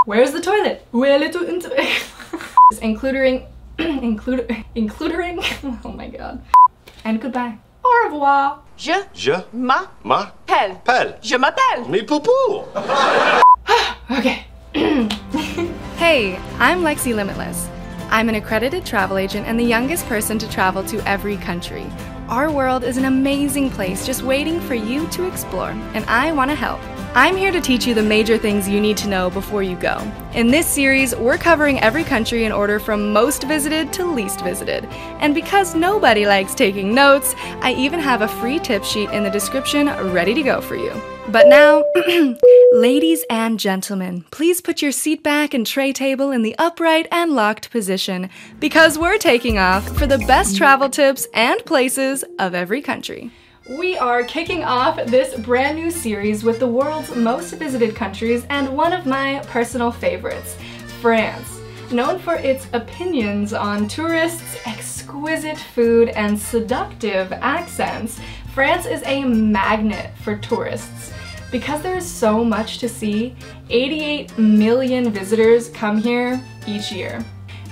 Where's the toilet? Including, oh my god. And goodbye. Au revoir. Je m'appelle. Je m'appelle. Mais poupou! Okay. Hey, I'm Lexie Limitless. I'm an accredited travel agent and the youngest person to travel to every country. Our world is an amazing place just waiting for you to explore, and I want to help. I'm here to teach you the major things you need to know before you go. In this series, we're covering every country in order from most visited to least visited. And because nobody likes taking notes, I even have a free tip sheet in the description ready to go for you. But now, ladies and gentlemen, please put your seat back and tray table in the upright and locked position, because we're taking off for the best travel tips and places of every country. We are kicking off this brand new series with the world's most visited countries and one of my personal favorites, France. Known for its opinions on tourists, exquisite food, and seductive accents, France is a magnet for tourists. Because there is so much to see, 88 million visitors come here each year.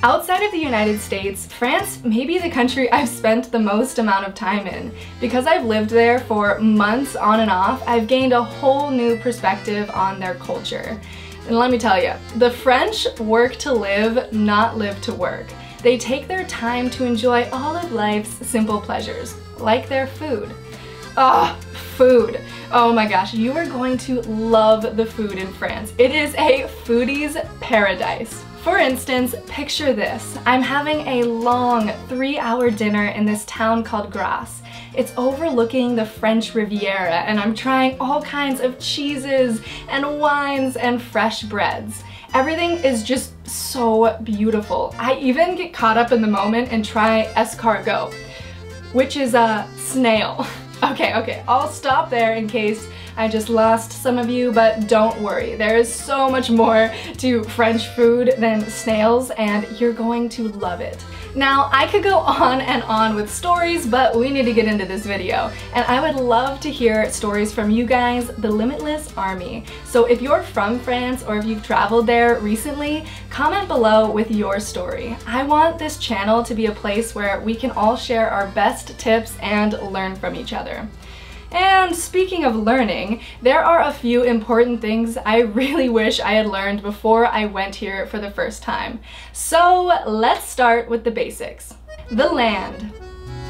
Outside of the United States, France may be the country I've spent the most amount of time in. Because I've lived there for months on and off, I've gained a whole new perspective on their culture. And let me tell you, the French work to live, not live to work. They take their time to enjoy all of life's simple pleasures, like their food. Ah, food. Oh my gosh, you are going to love the food in France. It is a foodie's paradise. For instance, picture this. I'm having a long 3-hour dinner in this town called Grasse. It's overlooking the French Riviera, and I'm trying all kinds of cheeses and wines and fresh breads. Everything is just so beautiful. I even get caught up in the moment and try escargot, which is a snail. Okay, I'll stop there in case I just lost some of you, but don't worry. There is so much more to French food than snails, and you're going to love it. Now, I could go on and on with stories, but we need to get into this video. And I would love to hear stories from you guys, the Limitless Army. So if you're from France or if you've traveled there recently, comment below with your story. I want this channel to be a place where we can all share our best tips and learn from each other. And speaking of learning, there are a few important things I really wish I had learned before I went here for the first time. So let's start with the basics. The land.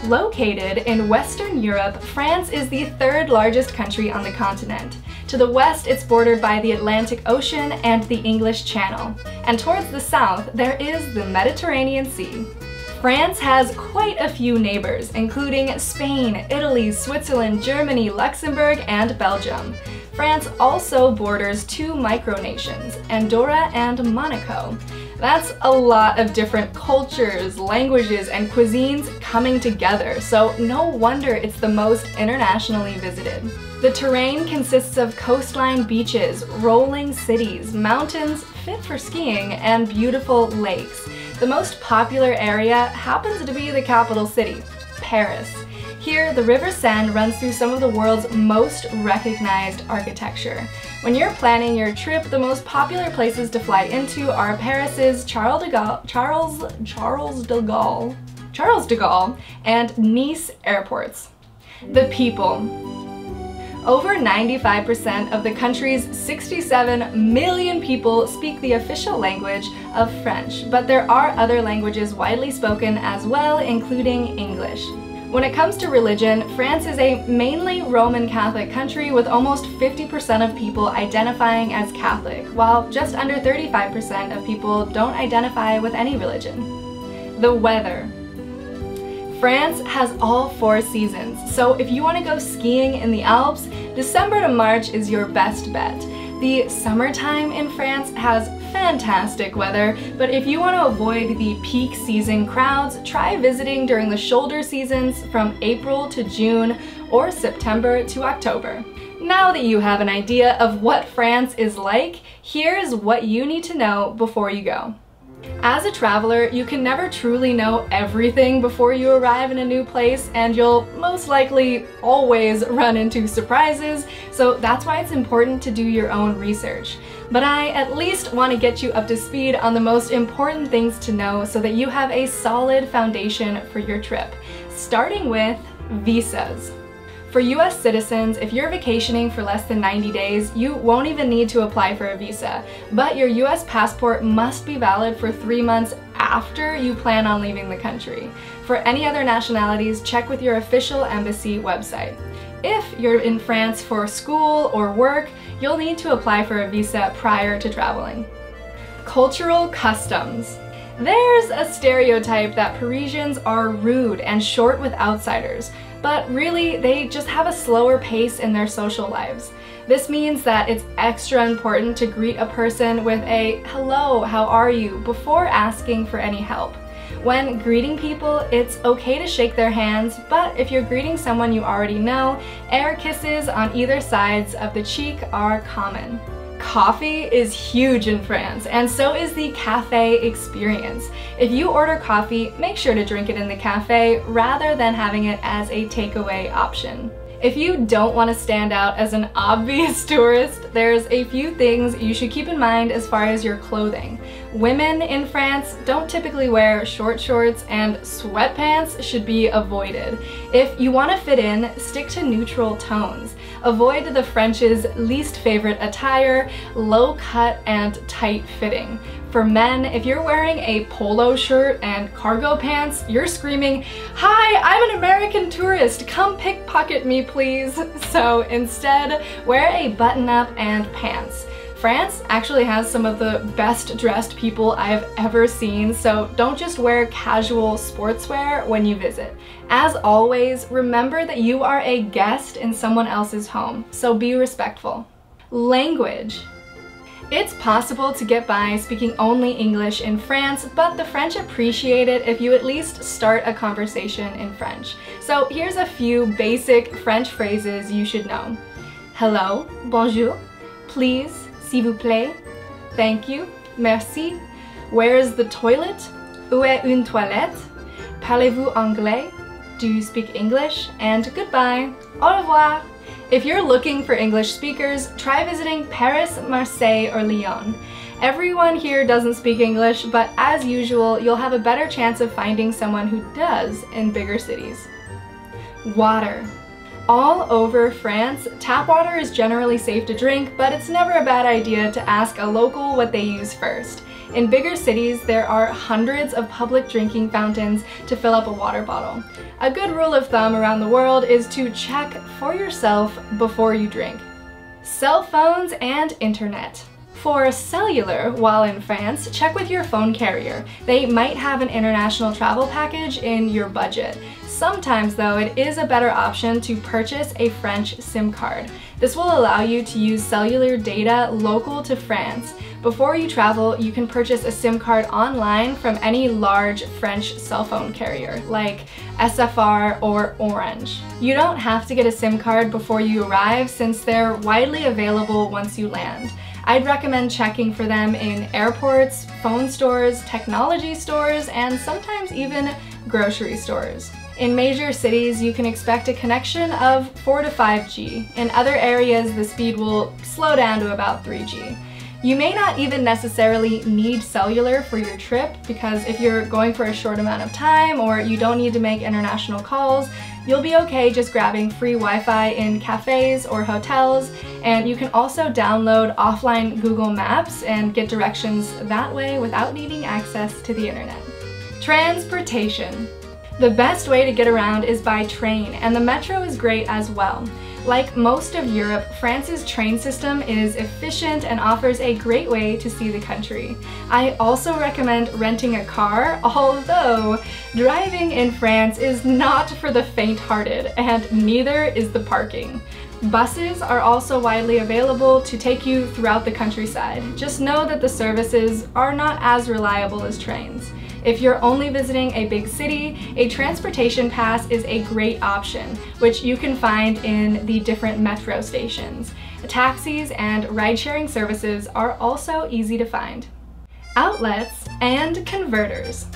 Located in Western Europe, France is the third largest country on the continent. To the west, it's bordered by the Atlantic Ocean and the English Channel. And towards the south, there is the Mediterranean Sea. France has quite a few neighbors, including Spain, Italy, Switzerland, Germany, Luxembourg, and Belgium. France also borders 2 micronations, Andorra and Monaco. That's a lot of different cultures, languages, and cuisines coming together, so no wonder it's the most internationally visited. The terrain consists of coastline beaches, rolling cities, mountains fit for skiing, and beautiful lakes. The most popular area happens to be the capital city, Paris. Here, the River Seine runs through some of the world's most recognized architecture. When you're planning your trip, the most popular places to fly into are Paris's Charles de Gaulle and Nice airports. The people. Over 95% of the country's 67 million people speak the official language of French, but there are other languages widely spoken as well, including English. When it comes to religion, France is a mainly Roman Catholic country with almost 50% of people identifying as Catholic, while just under 35% of people don't identify with any religion. The weather. France has all 4 seasons, so if you want to go skiing in the Alps, December to March is your best bet. The summertime in France has fantastic weather, but if you want to avoid the peak season crowds, try visiting during the shoulder seasons from April to June or September to October. Now that you have an idea of what France is like, here's what you need to know before you go. As a traveler, you can never truly know everything before you arrive in a new place, and you'll most likely always run into surprises, so that's why it's important to do your own research. But I at least want to get you up to speed on the most important things to know so that you have a solid foundation for your trip, starting with visas. For US citizens, if you're vacationing for less than 90 days, you won't even need to apply for a visa, but your US passport must be valid for 3 months after you plan on leaving the country. For any other nationalities, check with your official embassy website. If you're in France for school or work, you'll need to apply for a visa prior to traveling. Cultural customs. There's a stereotype that Parisians are rude and short with outsiders, but really they just have a slower pace in their social lives. This means that it's extra important to greet a person with a "hello, how are you?" before asking for any help. When greeting people, it's okay to shake their hands, but if you're greeting someone you already know, air kisses on either sides of the cheek are common. Coffee is huge in France, and so is the cafe experience. If you order coffee, make sure to drink it in the cafe rather than having it as a takeaway option. If you don't want to stand out as an obvious tourist, there's a few things you should keep in mind as far as your clothing. Women in France don't typically wear short shorts, and sweatpants should be avoided. If you want to fit in, stick to neutral tones. Avoid the French's least favorite attire, low cut and tight fitting. For men, if you're wearing a polo shirt and cargo pants, you're screaming, "Hi, I'm an American tourist, come pickpocket me please." So instead, wear a button-up and pants. France actually has some of the best dressed people I've ever seen, so don't just wear casual sportswear when you visit. As always, remember that you are a guest in someone else's home, so be respectful. Language. It's possible to get by speaking only English in France, but the French appreciate it if you at least start a conversation in French. So here's a few basic French phrases you should know. Hello, bonjour, please, s'il vous plaît, thank you, merci, where is the toilet, où est une toilette, parlez-vous anglais, do you speak English, and goodbye, au revoir. If you're looking for English speakers, try visiting Paris, Marseille, or Lyon. Everyone here doesn't speak English, but as usual, you'll have a better chance of finding someone who does in bigger cities. Water. All over France, tap water is generally safe to drink, but it's never a bad idea to ask a local what they use first. In bigger cities, there are hundreds of public drinking fountains to fill up a water bottle. A good rule of thumb around the world is to check for yourself before you drink. Cell phones and internet. For cellular, while in France, check with your phone carrier. They might have an international travel package in your budget. Sometimes, though, it is a better option to purchase a French SIM card. This will allow you to use cellular data local to France. Before you travel, you can purchase a SIM card online from any large French cell phone carrier, like SFR or Orange. You don't have to get a SIM card before you arrive since they're widely available once you land. I'd recommend checking for them in airports, phone stores, technology stores, and sometimes even grocery stores. In major cities, you can expect a connection of 4 to 5G. In other areas, the speed will slow down to about 3G. You may not even necessarily need cellular for your trip, because if you're going for a short amount of time or you don't need to make international calls, you'll be okay just grabbing free Wi-Fi in cafes or hotels, and you can also download offline Google Maps and get directions that way without needing access to the internet. Transportation. The best way to get around is by train, and the metro is great as well. Like most of Europe, France's train system is efficient and offers a great way to see the country. I also recommend renting a car, although driving in France is not for the faint-hearted, and neither is the parking. Buses are also widely available to take you throughout the countryside. Just know that the services are not as reliable as trains. If you're only visiting a big city, a transportation pass is a great option, which you can find in the different metro stations. Taxis and ride-sharing services are also easy to find. Outlets and converters.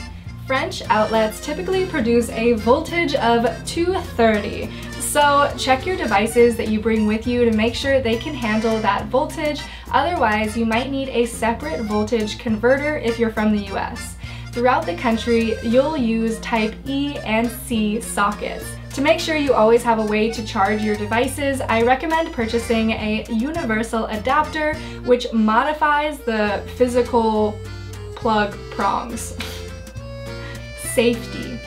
French outlets typically produce a voltage of 230, so check your devices that you bring with you to make sure they can handle that voltage. Otherwise, you might need a separate voltage converter if you're from the US. Throughout the country, you'll use type E and C sockets. To make sure you always have a way to charge your devices, I recommend purchasing a universal adapter, which modifies the physical plug prongs. Safety.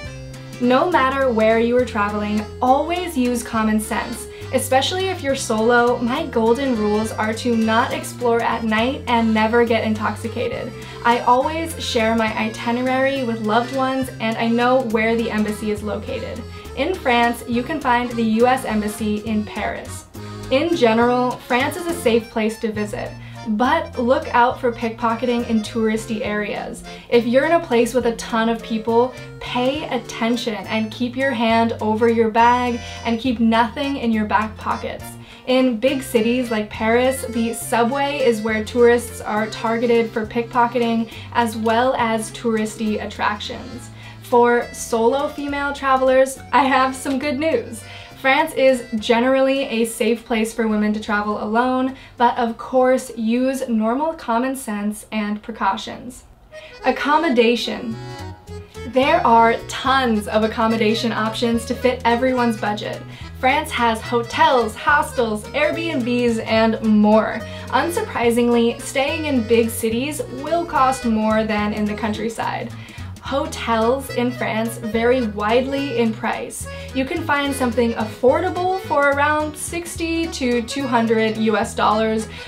No matter where you are traveling, always use common sense. Especially if you're solo, my golden rules are to not explore at night and never get intoxicated. I always share my itinerary with loved ones, and I know where the embassy is located. In France, you can find the US Embassy in Paris. In general, France is a safe place to visit, but look out for pickpocketing in touristy areas. If you're in a place with a ton of people, pay attention and keep your hand over your bag and keep nothing in your back pockets. In big cities like Paris, the subway is where tourists are targeted for pickpocketing as well as touristy attractions. For solo female travelers, I have some good news. France is generally a safe place for women to travel alone, but of course use normal common sense and precautions. Accommodation. There are tons of accommodation options to fit everyone's budget. France has hotels, hostels, Airbnbs, and more. Unsurprisingly, staying in big cities will cost more than in the countryside. Hotels in France vary widely in price. You can find something affordable for around $60 to $200 US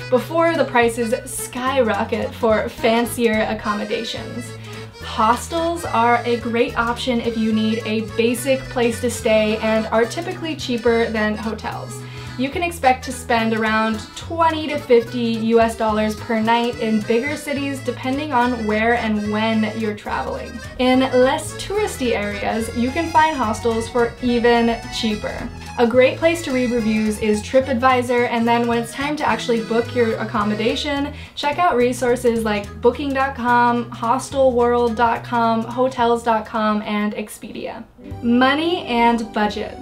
before the prices skyrocket for fancier accommodations. Hostels are a great option if you need a basic place to stay and are typically cheaper than hotels. You can expect to spend around $20 to $50 US per night in bigger cities depending on where and when you're traveling. In less touristy areas, you can find hostels for even cheaper. A great place to read reviews is TripAdvisor, and then when it's time to actually book your accommodation, check out resources like Booking.com, Hostelworld.com, Hotels.com, and Expedia. Money and budget.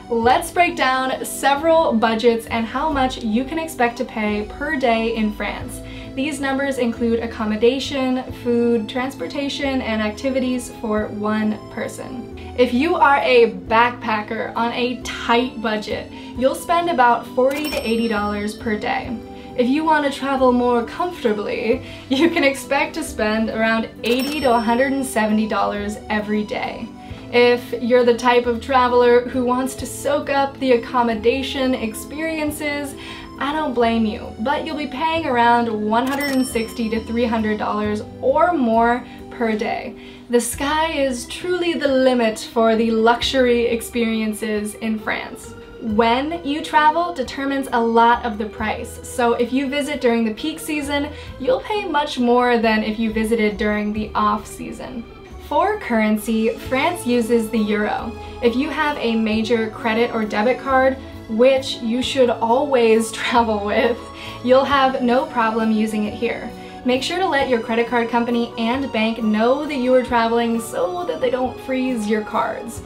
Let's break down several budgets and how much you can expect to pay per day in France. These numbers include accommodation, food, transportation, and activities for one person. If you are a backpacker on a tight budget, you'll spend about $40 to $80 per day. If you want to travel more comfortably, you can expect to spend around $80 to $170 every day. If you're the type of traveler who wants to soak up the accommodation experiences, I don't blame you, but you'll be paying around $160 to $300 or more per day. The sky is truly the limit for the luxury experiences in France. When you travel determines a lot of the price, so if you visit during the peak season, you'll pay much more than if you visited during the off-season. For currency, France uses the euro. If you have a major credit or debit card, which you should always travel with, you'll have no problem using it here. Make sure to let your credit card company and bank know that you are traveling so that they don't freeze your cards.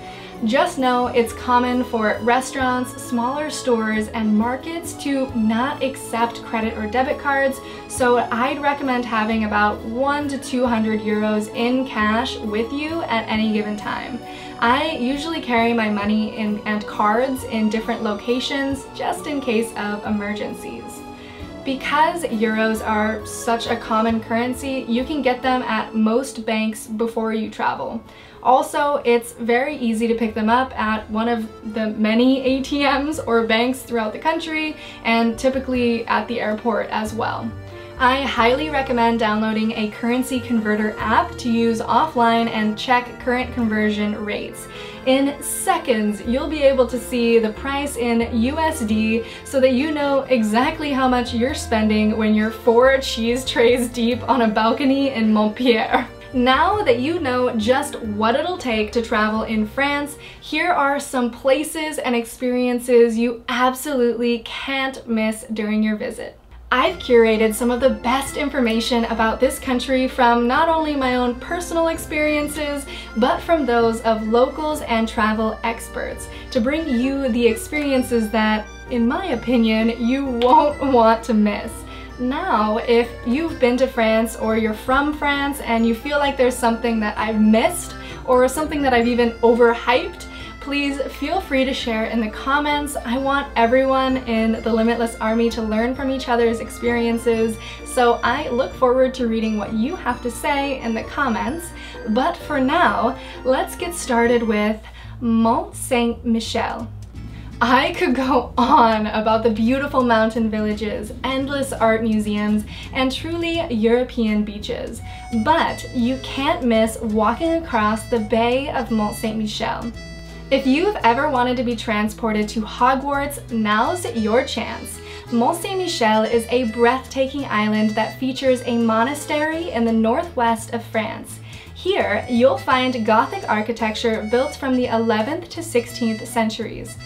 Just know it's common for restaurants, smaller stores, and markets to not accept credit or debit cards, so I'd recommend having about 100 to 200 euros in cash with you at any given time. I usually carry my money and cards in different locations just in case of emergencies. Because euros are such a common currency, you can get them at most banks before you travel. Also, it's very easy to pick them up at one of the many ATMs or banks throughout the country, and typically at the airport as well. I highly recommend downloading a currency converter app to use offline and check current conversion rates. In seconds, you'll be able to see the price in USD so that you know exactly how much you're spending when you're 4 cheese trays deep on a balcony in Montpellier. Now that you know just what it'll take to travel in France, here are some places and experiences you absolutely can't miss during your visit. I've curated some of the best information about this country from not only my own personal experiences, but from those of locals and travel experts to bring you the experiences that, in my opinion, you won't want to miss. Now, if you've been to France or you're from France and you feel like there's something that I've missed or something that I've even overhyped, please feel free to share in the comments. I want everyone in the Limitless Army to learn from each other's experiences, so I look forward to reading what you have to say in the comments. But for now, let's get started with Mont-Saint-Michel. I could go on about the beautiful mountain villages, endless art museums, and truly European beaches, but you can't miss walking across the Bay of Mont-Saint-Michel. If you've ever wanted to be transported to Hogwarts, now's your chance. Mont-Saint-Michel is a breathtaking island that features a monastery in the northwest of France. Here, you'll find Gothic architecture built from the 11th to 16th centuries.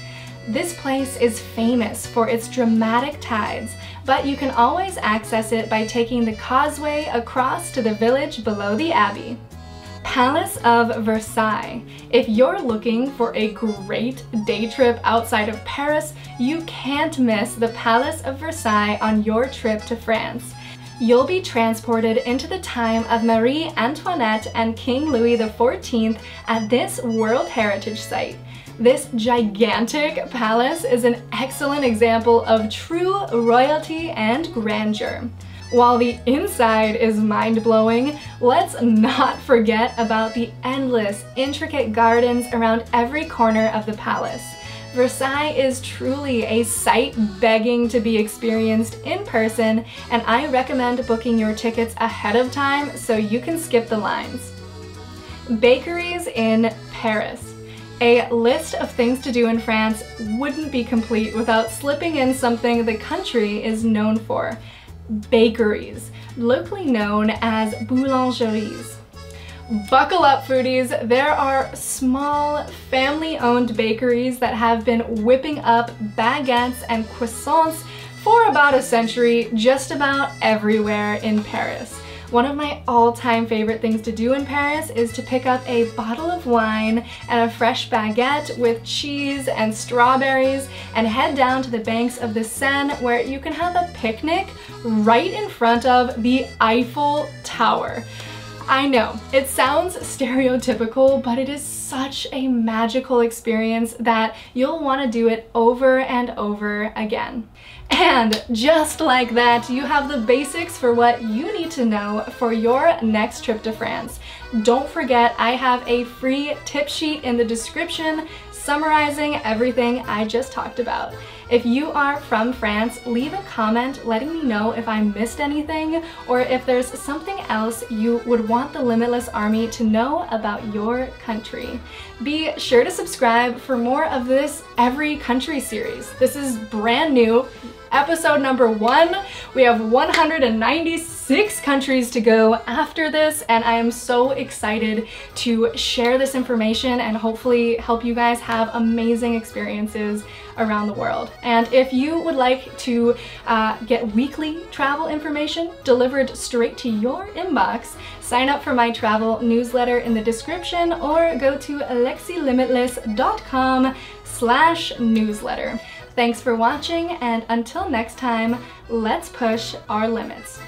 This place is famous for its dramatic tides, but you can always access it by taking the causeway across to the village below the abbey. Palace of Versailles. If you're looking for a great day trip outside of Paris, you can't miss the Palace of Versailles on your trip to France. You'll be transported into the time of Marie Antoinette and King Louis XIV at this World Heritage Site. This gigantic palace is an excellent example of true royalty and grandeur. While the inside is mind-blowing, let's not forget about the endless, intricate gardens around every corner of the palace. Versailles is truly a sight begging to be experienced in person, and I recommend booking your tickets ahead of time so you can skip the lines. Bakeries in Paris. A list of things to do in France wouldn't be complete without slipping in something the country is known for: bakeries, locally known as boulangeries. Buckle up, foodies! There are small, family-owned bakeries that have been whipping up baguettes and croissants for about a century just about everywhere in Paris. One of my all-time favorite things to do in Paris is to pick up a bottle of wine and a fresh baguette with cheese and strawberries and head down to the banks of the Seine, where you can have a picnic right in front of the Eiffel Tower. I know, it sounds stereotypical, but it is such a magical experience that you'll want to do it over and over again. And just like that, you have the basics for what you need to know for your next trip to France. Don't forget, I have a free tip sheet in the description summarizing everything I just talked about. If you are from France, leave a comment letting me know if I missed anything or if there's something else you would want the Limitless Army to know about your country. Be sure to subscribe for more of this Every Country series. This is brand new. Episode number 1. We have 196 countries to go after this, and I am so excited to share this information and hopefully help you guys have amazing experiences around the world. And if you would like to get weekly travel information delivered straight to your inbox, sign up for my travel newsletter in the description or go to lexilimitless.com/newsletter. Thanks for watching, and until next time, let's push our limits.